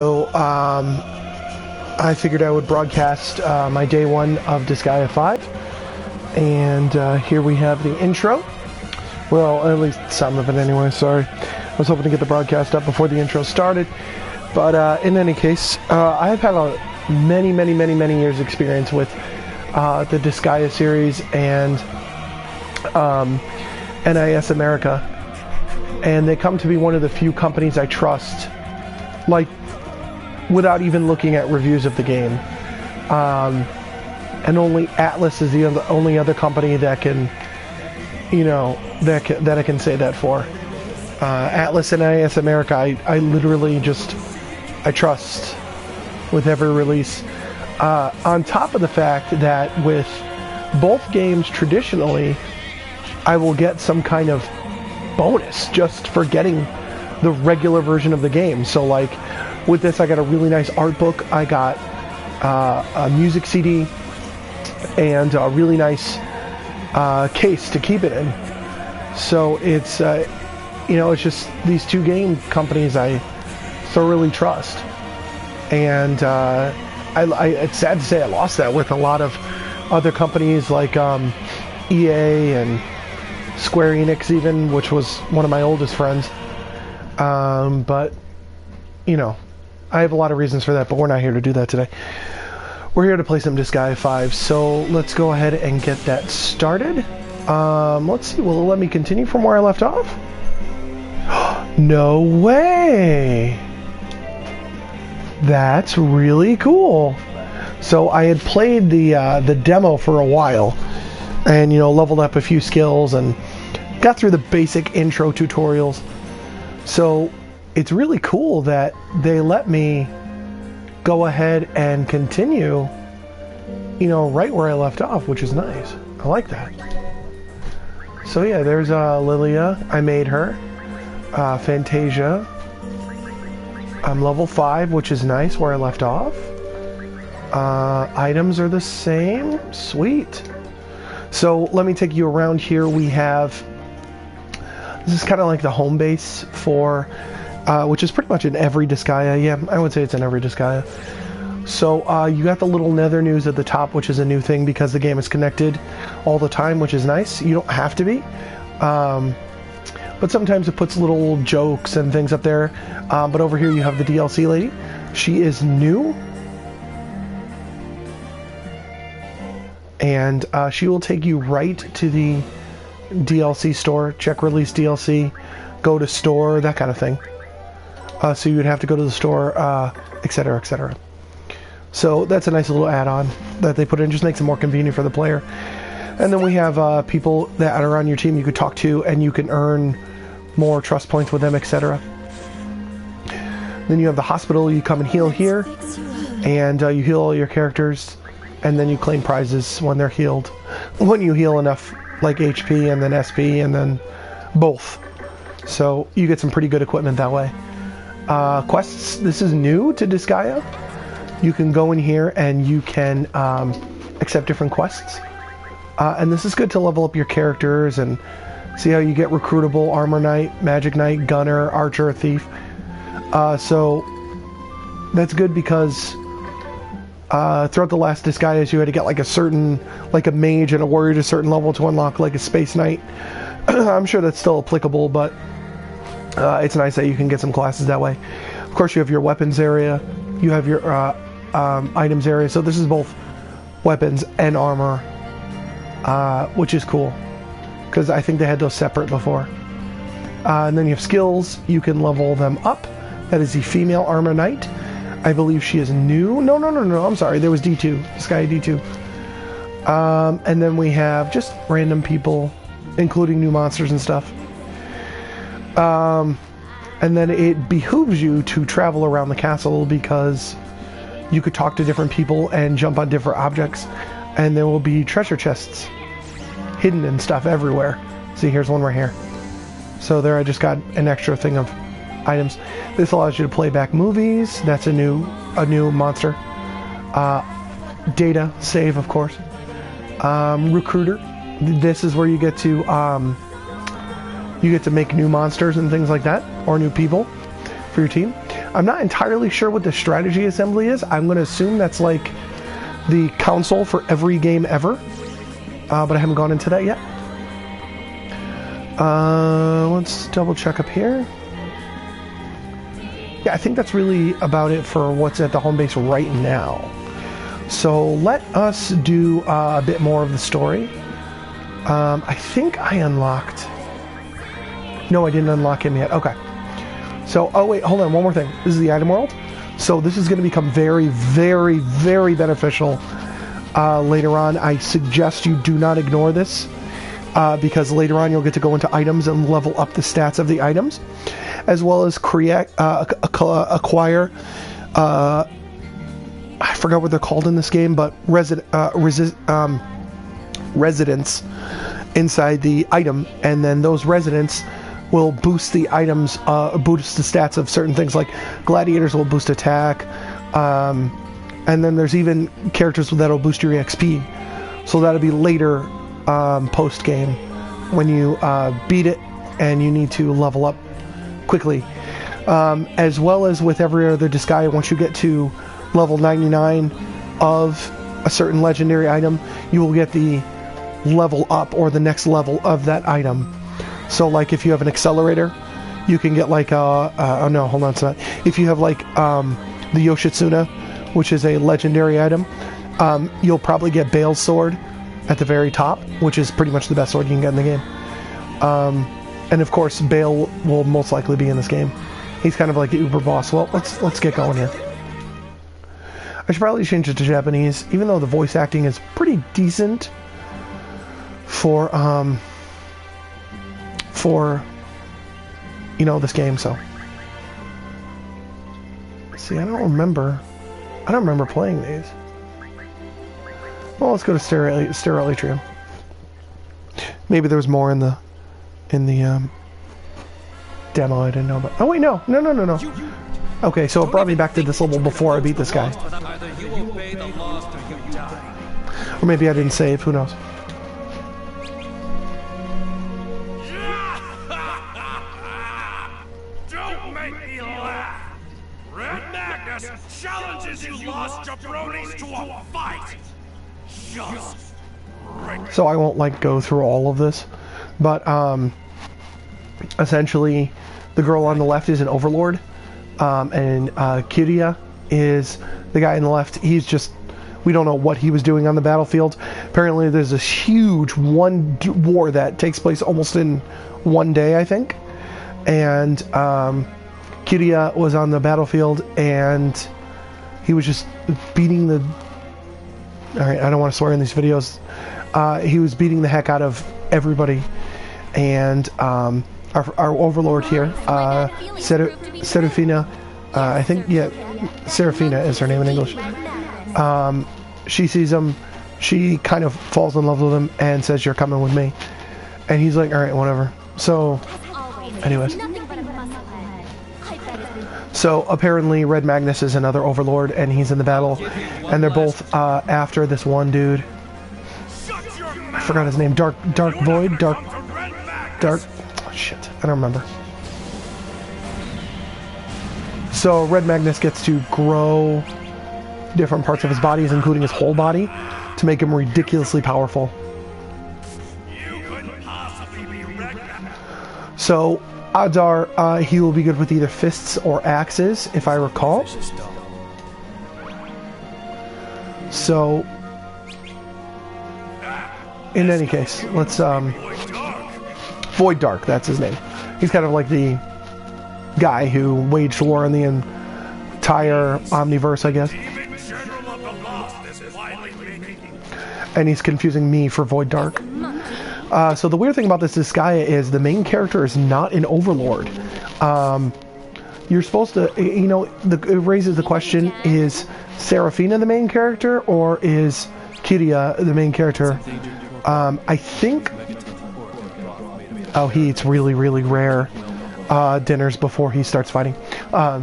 So, I figured I would broadcast my day one of Disgaea 5, and here we have the intro. Well, at least some of it anyway, sorry. I was hoping to get the broadcast up before the intro started, but in any case, I have had many years experience with the Disgaea series and NIS America, and they come to be one of the few companies I trust, like, without even looking at reviews of the game. And only Atlas is the only other company that can, that I can say that for. Atlas and NIS America, I literally just, I trust with every release. On top of the fact that with both games traditionally, I will get some kind of bonus just for getting the regular version of the game. So like, with this, I got a really nice art book. I got a music CD and a really nice case to keep it in. So it's, it's just these two game companies I thoroughly trust. And it's sad to say I lost that with a lot of other companies like EA and Square Enix even, which was one of my oldest friends. But, I have a lot of reasons for that, but we're not here to do that today. We're here to play some Disgaea 5, so let's go ahead and get that started. Let's see, will it let me continue from where I left off? No way! That's really cool. So I had played the demo for a while, and, leveled up a few skills, and got through the basic intro tutorials. So it's really cool that they let me go ahead and continue, right where I left off, which is nice. I like that. So yeah, there's Lilia. I made her. Fantasia. I'm level 5, which is nice where I left off. Items are the same. Sweet. So let me take you around here. We have... This is kind of like the home base for... which is pretty much in every Disgaea. Yeah, I would say it's in every Disgaea. So you got the little nether news at the top, which is a new thing because the game is connected all the time, which is nice. You don't have to be. But sometimes it puts little jokes and things up there. But over here you have the DLC lady. She is new. And she will take you right to the DLC store. Check release DLC. Go to store, that kind of thing. So you would have to go to the store, etc., etc. So that's a nice little add-on that they put in. Just makes it more convenient for the player. And then we have people that are on your team you could talk to, and you can earn more trust points with them, etc. Then you have the hospital. You come and heal here, and you heal all your characters, and then you claim prizes when they're healed. When you heal enough, like HP and then SP and then both. So you get some pretty good equipment that way. Quests, this is new to Disgaea. You can go in here and you can accept different quests. And this is good to level up your characters and see how you get recruitable, armor knight, magic knight, gunner, archer, thief. So that's good because throughout the last Disgaeas you had to get like a mage and a warrior to a certain level to unlock like a space knight. I'm sure that's still applicable, but it's nice that you can get some classes that way. Of course, you have your weapons area. You have your items area. So this is both weapons and armor, which is cool. Because I think they had those separate before. And then you have skills. You can level them up. That is the female armor knight. I believe she is new. No. I'm sorry. There was D2. Disgaea D2. And then we have just random people, including new monsters and stuff. And then it behooves you to travel around the castle because you could talk to different people and jump on different objects, and there will be treasure chests hidden and stuff everywhere. See, here's one right here. So there I just got an extra thing of items. This allows you to play back movies. That's a new monster. Data save, of course. Recruiter. This is where you get to make new monsters and things like that, or new people. for your team. I'm not entirely sure what the strategy assembly is. I'm going to assume that's like the console for every game ever, but I haven't gone into that yet. Let's double check up here. Yeah, I think that's really about it for what's at the home base right now. So let us do a bit more of the story. I think I unlocked... No, I didn't unlock him yet. Okay. So, oh wait, hold on, one more thing. This is the item world. So this is going to become very, very, very beneficial later on. I suggest you do not ignore this, because later on you'll get to go into items and level up the stats of the items, as well as create, acquire, I forgot what they're called in this game, but residents inside the item, and then those residents will boost the items, boost the stats of certain things, like gladiators will boost attack, and then there's even characters that'll boost your EXP. So that'll be later, post-game, when you beat it and you need to level up quickly. As well as with every other disguise, once you get to level 99 of a certain legendary item, you will get the level up or the next level of that item. So like if you have an accelerator, you can get like oh no, hold on, it's not. If you have like the Yoshitsuna, which is a legendary item, you'll probably get Bale's sword at the very top, which is pretty much the best sword you can get in the game. And of course Bale will most likely be in this game. He's kind of like the uber boss. Well, let's get going here. I should probably change it to Japanese, even though the voice acting is pretty decent for this game. So see, I don't remember playing these. Well, let's go to Sterile Atrium. Maybe there was more in the demo I didn't know about. Oh wait, no. Okay, so it brought me back to this level before I beat this guy. Or maybe I didn't save, who knows. Don't make me laugh! Red Magnus challenges you lost jabronis to a fight! Just right. So I won't like go through all of this, but essentially the girl on the left is an overlord, and Kirya is the guy on the left. He's just, we don't know what he was doing on the battlefield. Apparently there's this huge war that takes place almost in one day, I think, and Kirya was on the battlefield and he was just beating the... Alright, I don't want to swear in these videos. He was beating the heck out of everybody, and our overlord here, Serafina, I think, yeah, Serafina is her name in English. She sees him, she kind of falls in love with him and says, "You're coming with me." And he's like, "Alright, whatever." So, anyways. So apparently Red Magnus is another overlord and he's in the battle, and they're both after this one dude. I forgot his name. Dark Void? Dark... Oh shit, I don't remember. So Red Magnus gets to grow different parts of his bodies, including his whole body, to make him ridiculously powerful. So odds are he will be good with either fists or axes, if I recall. So, in any case, let's, Void Dark, that's his name. He's kind of like the guy who waged war in the entire Omniverse, I guess. And he's confusing me for Void Dark. So the weird thing about this Disgaea is the main character is not an overlord. You're supposed to, it raises the question, is Serafina the main character, or is Kirya the main character? I think... Oh, he eats really, really rare dinners before he starts fighting. I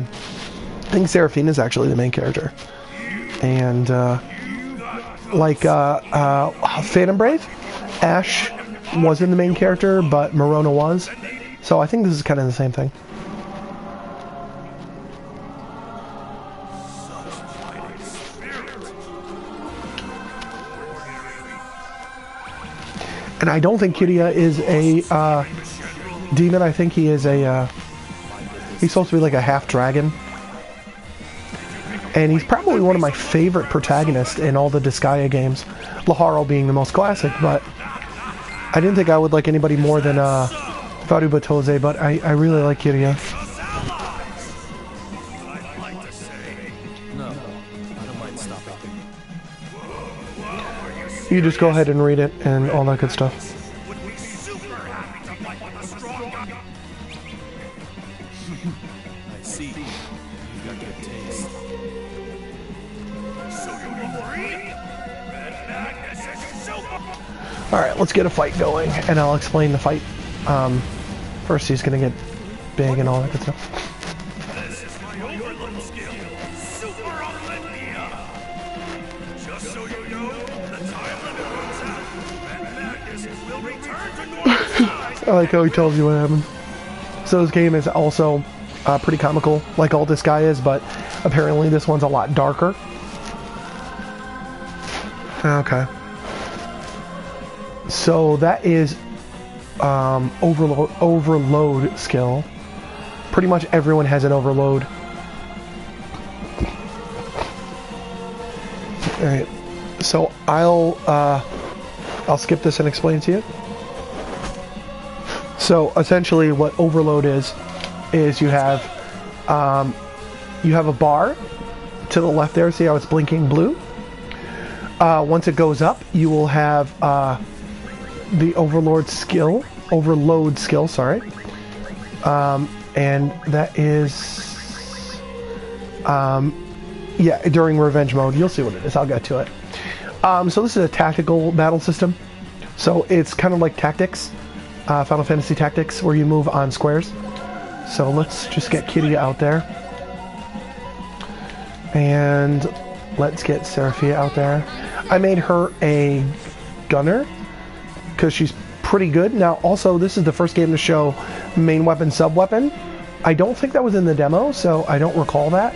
think Serafina is actually the main character. And, Phantom Brave, Ash wasn't the main character, but Marona was. So I think this is kind of the same thing. And I don't think Kiria is a demon. I think he is a he's supposed to be like a half dragon. And he's probably one of my favorite protagonists in all the Disgaea games. Laharo being the most classic, but I didn't think I would like anybody more than Varubatoze, but I really like Kiria. You just go ahead and read it and all that good stuff. I see. You've got good taste. Alright, let's get a fight going, and I'll explain the fight. First he's gonna get big and all that good stuff. This is my overload skill, Super Olympia. Just so you know, the time limit runs out, and Magnus will return to normal size. I like how he tells you what happened. So this game is also pretty comical, like all this guy is, but apparently this one's a lot darker. Okay. So that is overload skill. Pretty much everyone has an overload. Alright. So I'll skip this and explain to you. So essentially what overload is you have a bar to the left there. See how it's blinking blue? Once it goes up, you will have the overload skill, sorry. And that is yeah, during revenge mode. You'll see what it is. I'll get to it. So this is a tactical battle system. So it's kind of like Tactics, Final Fantasy Tactics, where you move on squares. So let's just get Kiria out there. And let's get Seraphia out there. I made her a gunner because she's pretty good. Now, also, this is the first game to show main weapon, sub-weapon. I don't think that was in the demo, so I don't recall that.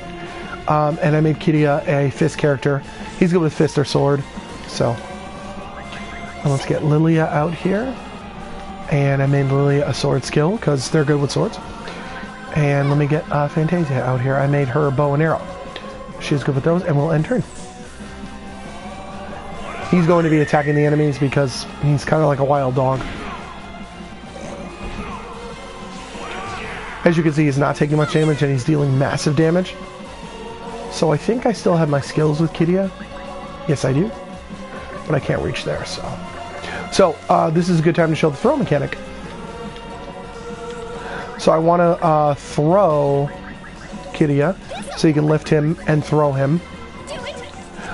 And I made Kiria a fist character. He's good with fist or sword. So, let's get Lilia out here. And I made Lilia a sword skill because they're good with swords. And let me get Fantasia out here. I made her bow and arrow. She's good with those, and we'll end turn. He's going to be attacking the enemies because he's kind of like a wild dog. As you can see, he's not taking much damage, and he's dealing massive damage. So I think I still have my skills with Kiria. Yes, I do. But I can't reach there, so... So, this is a good time to show the throw mechanic. So I want to throw Kiria, so you can lift him and throw him.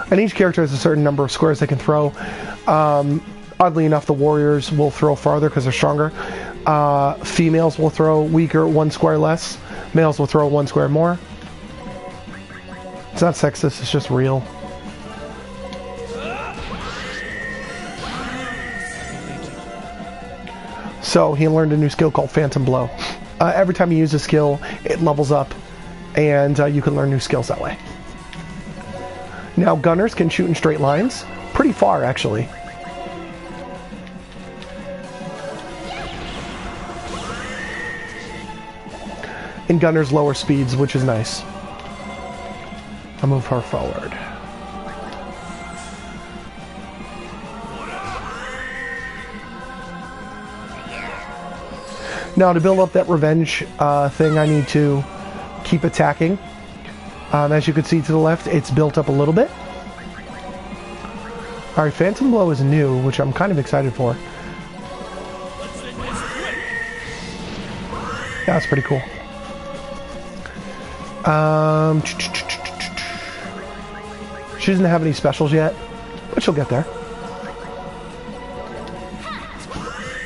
And each character has a certain number of squares they can throw. Oddly enough, the warriors will throw farther because they're stronger. Females will throw weaker, 1 square less. Males will throw 1 square more. It's not sexist, it's just real. So he learned a new skill called Phantom Blow. Every time you use a skill, it levels up, and you can learn new skills that way. Now, gunners can shoot in straight lines. Pretty far, actually. And gunners lower speeds, which is nice. I'll move her forward. Now, to build up that revenge thing, I need to keep attacking. As you can see to the left, it's built up a little bit. Alright, Phantom Blow is new, which I'm kind of excited for. That's pretty cool. She doesn't have any specials yet, but she'll get there.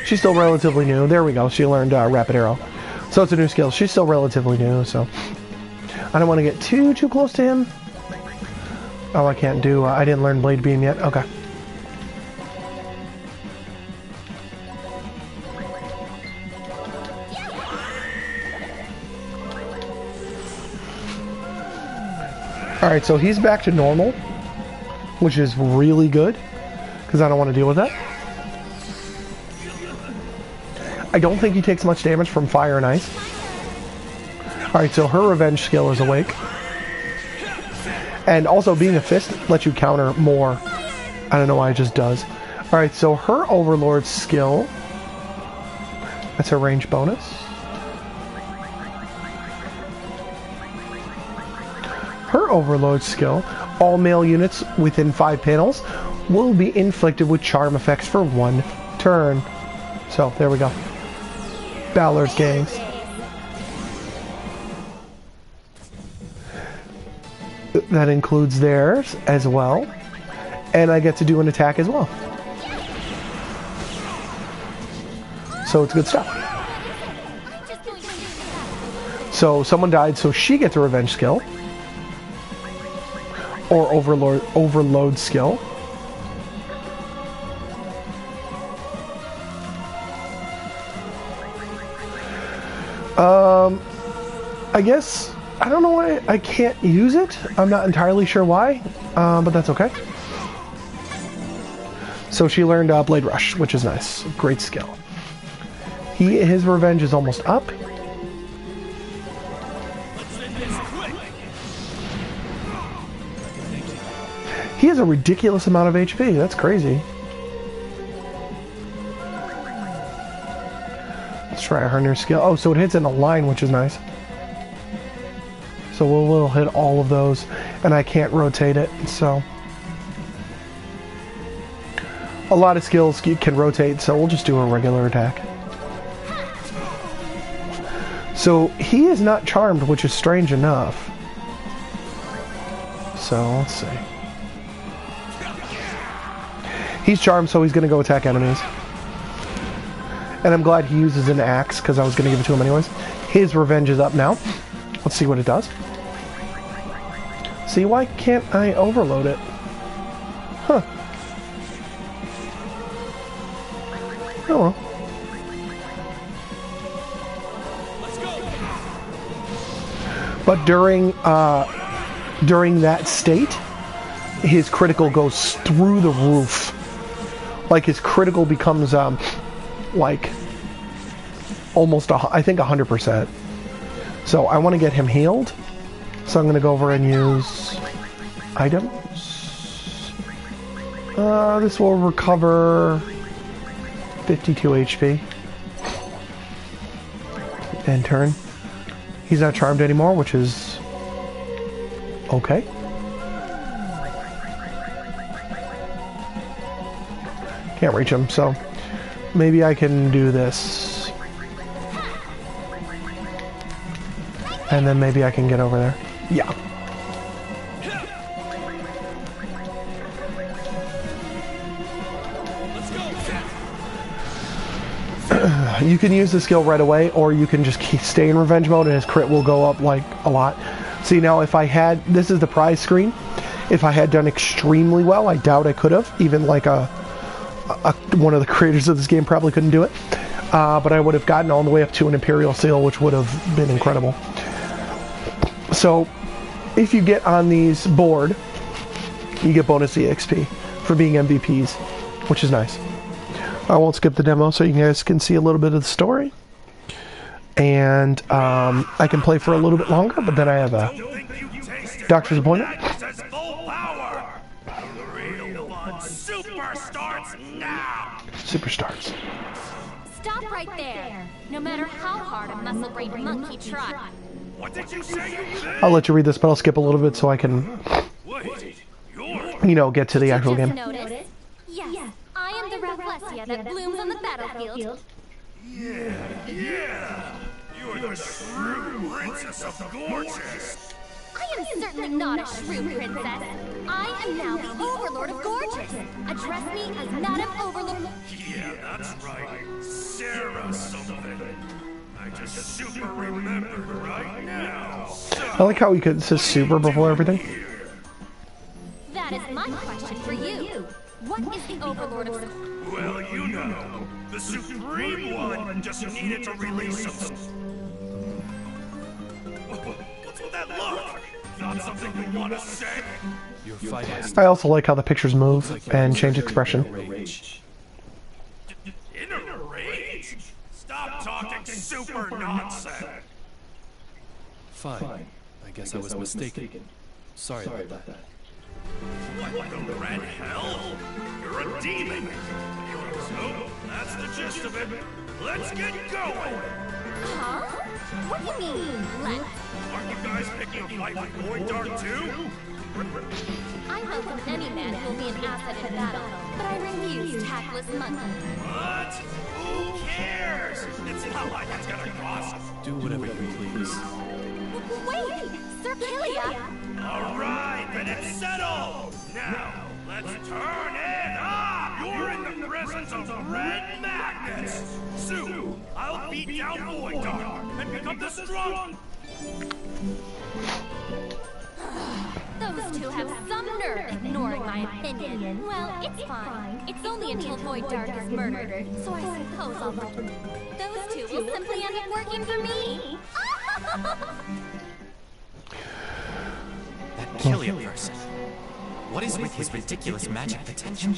She's still relatively new. There we go. She learned Rapid Arrow. So it's a new skill. She's still relatively new, so... I don't want to get too close to him. Oh, I can't do... I didn't learn Blade Beam yet. Okay. Alright, so he's back to normal, which is really good, because I don't want to deal with that. I don't think he takes much damage from fire and ice. Alright, so her revenge skill is awake. And also being a fist lets you counter more. I don't know why it just does. Alright, so her overlord skill, that's her range bonus. Her overload skill, all male units within 5 panels will be inflicted with charm effects for 1 turn. So, there we go. Balor's gangs. That includes theirs as well. And I get to do an attack as well. So it's good stuff. So someone died, so she gets a revenge skill. Or overload skill. I guess, I don't know why I can't use it. I'm not entirely sure why, but that's okay. So she learned Blade Rush, which is nice. Great skill. His revenge is almost up. He has a ridiculous amount of HP. That's crazy. Let's try her new skill. Oh, so it hits in a line, which is nice. So we'll hit all of those, and I can't rotate it, so. A lot of skills can rotate, so we'll just do a regular attack. So he is not charmed, which is strange enough. So let's see. He's charmed, so he's going to go attack enemies. And I'm glad he uses an axe, because I was going to give it to him anyways. His revenge is up now. Let's see what it does. See, why can't I overload it? Huh. Oh well. But during that state, his critical goes through the roof. Like his critical becomes like almost I think 100%. So I want to get him healed. So I'm going to go over and use items. This will recover 52 HP. And turn. He's not charmed anymore, which is okay. Can't reach him, so maybe I can do this. And then maybe I can get over there. Yeah. You can use the skill right away, or you can just stay in revenge mode and his crit will go up like a lot. See, now if I had, this is the prize screen. If I had done extremely well, I doubt I could have. Even like one of the creators of this game probably couldn't do it. But I would have gotten all the way up to an Imperial Seal, which would have been incredible. So, if you get on these board, you get bonus EXP for being MVPs, which is nice. I won't skip the demo so you guys can see a little bit of the story. And I can play for a little bit longer, but then I have a doctor's appointment. Super starts. Stop right there. No matter how hard a muscle-brained monkey tries. What did you say you said? I'll let you read this, but I'll skip a little bit so I can, you know, get to the actual game. Notice? Yes, I am the Rafflesia that blooms on the battlefield. Yeah. You're the shrew princess of Gorgeous. I am certainly not a shrew princess. I am now the Overlord of Gorgeous. Address me as Madam Overlord. Yeah, that's right. Sarah something. I just super remembered right now. I like how he could say super before everything. That is my question for you. What is the Overlord of... Well, you know, the Supreme One just needed to release some... What's with that look? Not something you want to say? I also like how the pictures move and change expression. In a rage? Stop super nonsense. Fine. I guess I was mistaken. Sorry about that. What the red hell? You're a demon. So, that's the gist of it. Let's get going. Huh? What do you mean, let's? Aren't you guys picking a fight with Void Dart too? I welcome any man who will be an asset in battle, but I refuse tactless monkey. What? Who cares? It's not like it's gonna cost. Do whatever you please. Wait! Sir Killia! Alright, then it's settled! Now, let's turn it up! You're in the presence of Red Magnus! Soon, I'll beat down Void Dart and become the strong... Those two have some nerve ignoring my opinion. Well, it's fine. It's only until Void Dark is murdered, so I suppose I'll... Those two will simply end up working for me! That Killia person. What is with his ridiculous magic potential?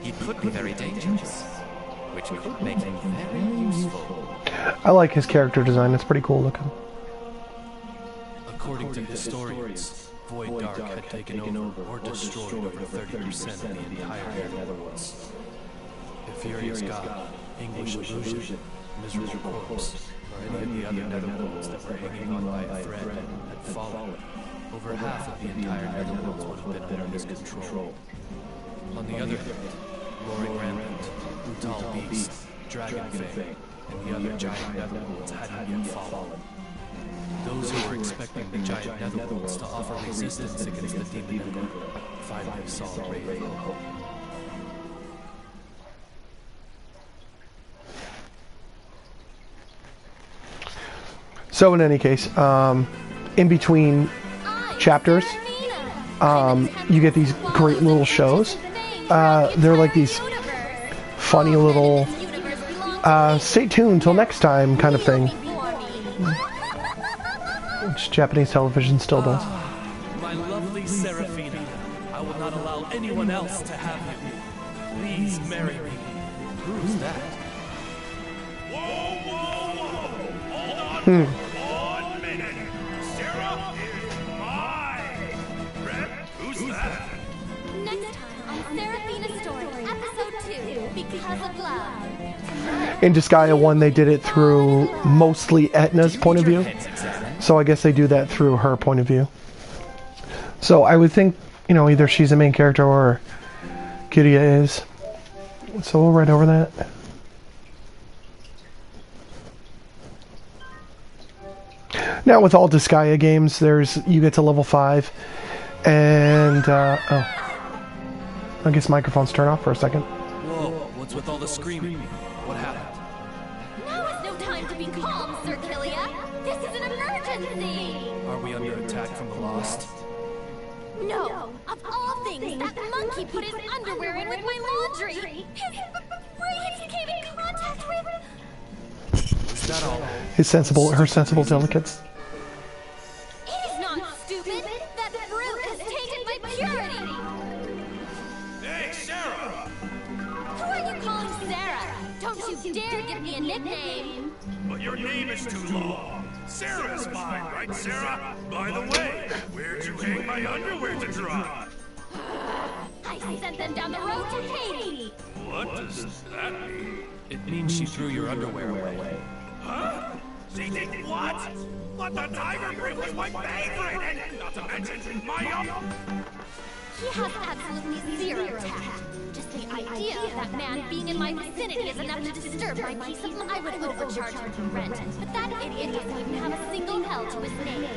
He could be very dangerous, which could make him very useful. I like his character design. It's pretty cool looking. According to historians, Void Dark had taken over or destroyed over 30% of the entire Netherworlds. The Furious God, English Illusion, Miserable Corpse, or any of the other Netherworlds that were hanging on by a thread had fallen. Over half of the entire Netherworlds would have been under his control. On the other hand, Roaring Rampant, Brutal Beast, Dragon Fang, and the other giant Netherworlds hadn't yet fallen. Those who were expecting the giant Netherworlds to offer resistance against the Demon Emperor finally saw a ray of hope. So in any case, in between chapters, you get these great little shows. They're like these funny little stay tuned till next time kind of thing, which Japanese television still does. My lovely Seraphina, I will not allow anyone else to have you. Please marry me. Who's that? Whoa, whoa, whoa! Hold on for 1 minute. Sarah is mine. Red, who's that? Next time on Seraphina's Story, Episode 2, Because of Love. In Disgaea 1, they did it through mostly Etna's point of view. So I guess they do that through her point of view. So I would think, you know, either she's the main character or Kiria is. So we'll write over that. Now with all Disgaea games, you get to level 5, and oh, I guess microphones turn off for a second. Whoa, what's with all the screaming? What happened? Now is no time to be calm, Sir Killia. This is an emergency. Are we under attack from the Lost? No, of all things, that monkey put his underwear in with my laundry. His braids came in contact with... Is that all? Her sensible delicates. It is not stupid. That brute has tainted my purity. Hey, Sarah! Who are you calling Sarah? Don't you dare give me a nickname. But your name is too long. Sarah's fine, right, Sarah? By the way, where'd you hang my underwear to dry? I sent them down the road to Katie. What does that mean? It means she threw your underwear away. Huh? She did what? But the tiger print was my favorite, and not to mention my He has absolutely zero tact. Just the idea of that man being in my vicinity is enough to disturb my peace of mind. I would overcharge him for rent, but that idiot doesn't even have a single L to his name.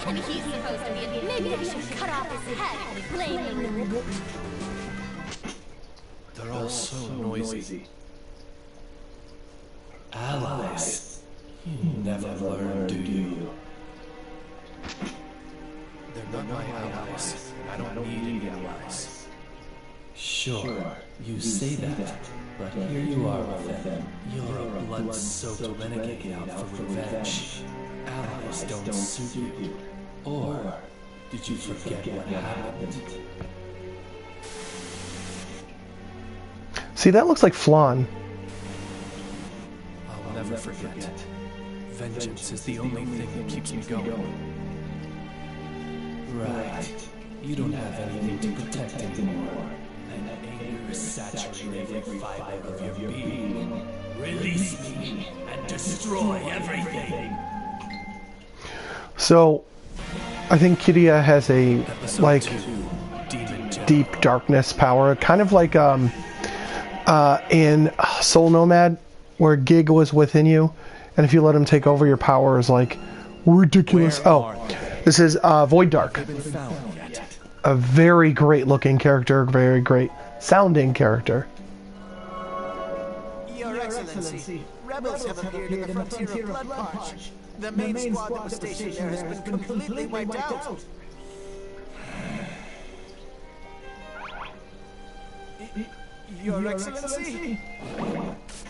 And he's supposed to be a... Maybe I should cut off his head and blame him. They're all so noisy. Allies. You never learn, do you? They're not my allies. I don't need any allies. Sure, you say that, but here you are with them. You're a blood-soaked renegade out for revenge. Allies don't suit you. Or did you forget what happened? See, that looks like Flan. I'll never forget. vengeance is the only thing that keeps me going. Right. You don't have anything to protect anymore. And anger is saturating every fiber of your being. Release me and destroy everything. So, I think Kidia has a, like, deep darkness power. Kind of like, in Soul Nomad, where Gig was within you. And if you let him take over, your power is, like, ridiculous. Oh, this is Void Dark. A very great looking character, very great sounding character. Your Excellency, rebels have appeared in the frontier of Bloodmarch. The main squad that was stationed there has been completely wiped out. Your Excellency?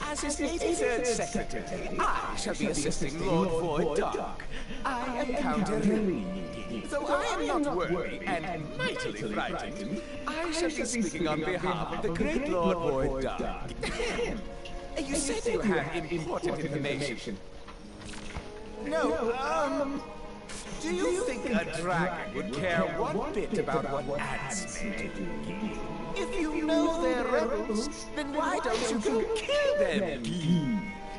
As his 83rd Secretary, I shall be assisting Lord Void Dark. I am Count Lee. Though I am not worthy and mightily frightened, I shall be speaking on behalf of the great Lord Void Dark. You said you have important information. No, do you think a dragon would care one bit about what ants may do? If you know they're rebels, then why don't you go kill them?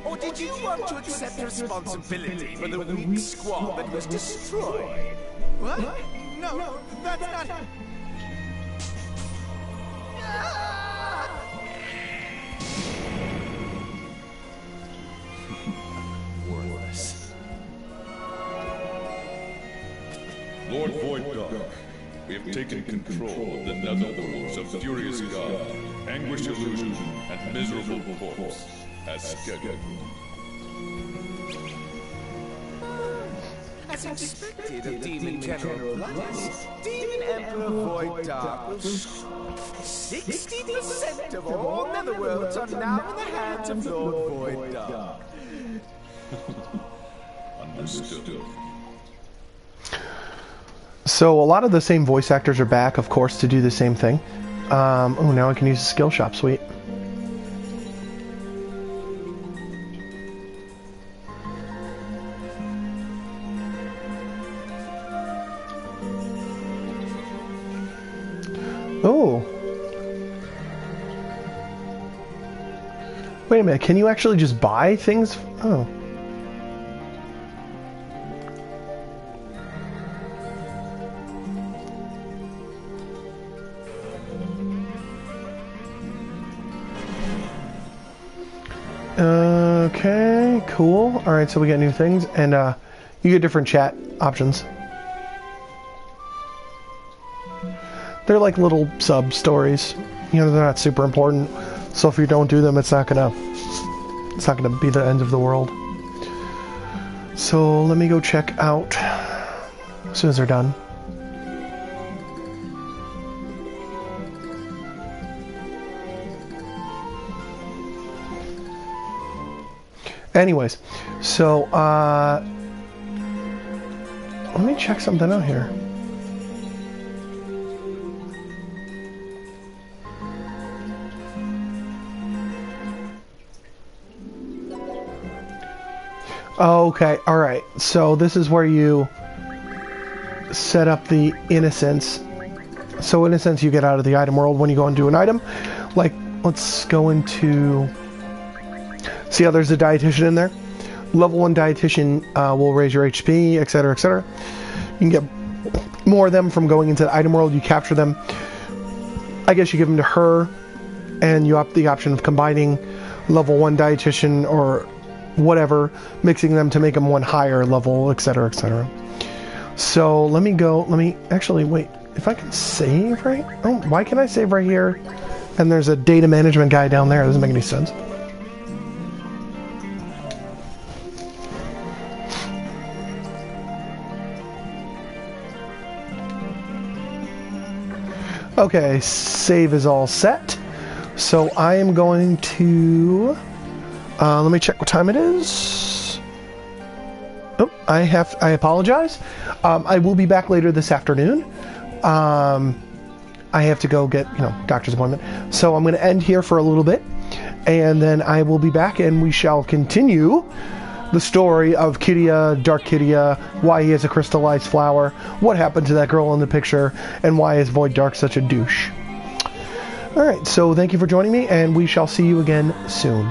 Or did you want to accept responsibility for the weak squad that was destroyed? What? No, that's not... Worthless. Lord Void Dark, we have taken control of the netherworlds of Furious God, Anguish Illusion, and Miserable Corpse, as scheduled. As expected of Demon General Bloodless, Demon Emperor Void Dark will 60% of all netherworlds are now in the hands of Lord Void Dark. Understood. So a lot of the same voice actors are back, of course, to do the same thing. Oh, now I can use the skill shop. Sweet. Oh. Wait a minute. Can you actually just buy things? Oh. Okay, cool. Alright, so we got new things, and you get different chat options. They're like little sub-stories. You know, they're not super important, so if you don't do them, it's not gonna be the end of the world. So, let me go check out as soon as they're done. Anyways, so, let me check something out here. Okay, alright, so this is where you set up the innocence. So innocence you get out of the item world when you go into an item. Like, let's go into... See how there's a dietitian in there? Level 1 dietitian will raise your HP, etc., etc. You can get more of them from going into the item world. You capture them. I guess you give them to her, and you have the option of combining level 1 dietitian or whatever, mixing them to make them one higher level, etc., etc. So let me actually wait. If I can save right? Oh, why can I save right here? And there's a data management guy down there. It doesn't make any sense. Okay, save is all set. So I am going to... let me check what time it is. Oh, I apologize. I will be back later this afternoon. I have to go get, doctor's appointment. So I'm going to end here for a little bit. And then I will be back and we shall continue the story of Kidia, Dark Kidia, why he has a crystallized flower, what happened to that girl in the picture, and why is Void Dark such a douche. Alright, so thank you for joining me, and we shall see you again soon.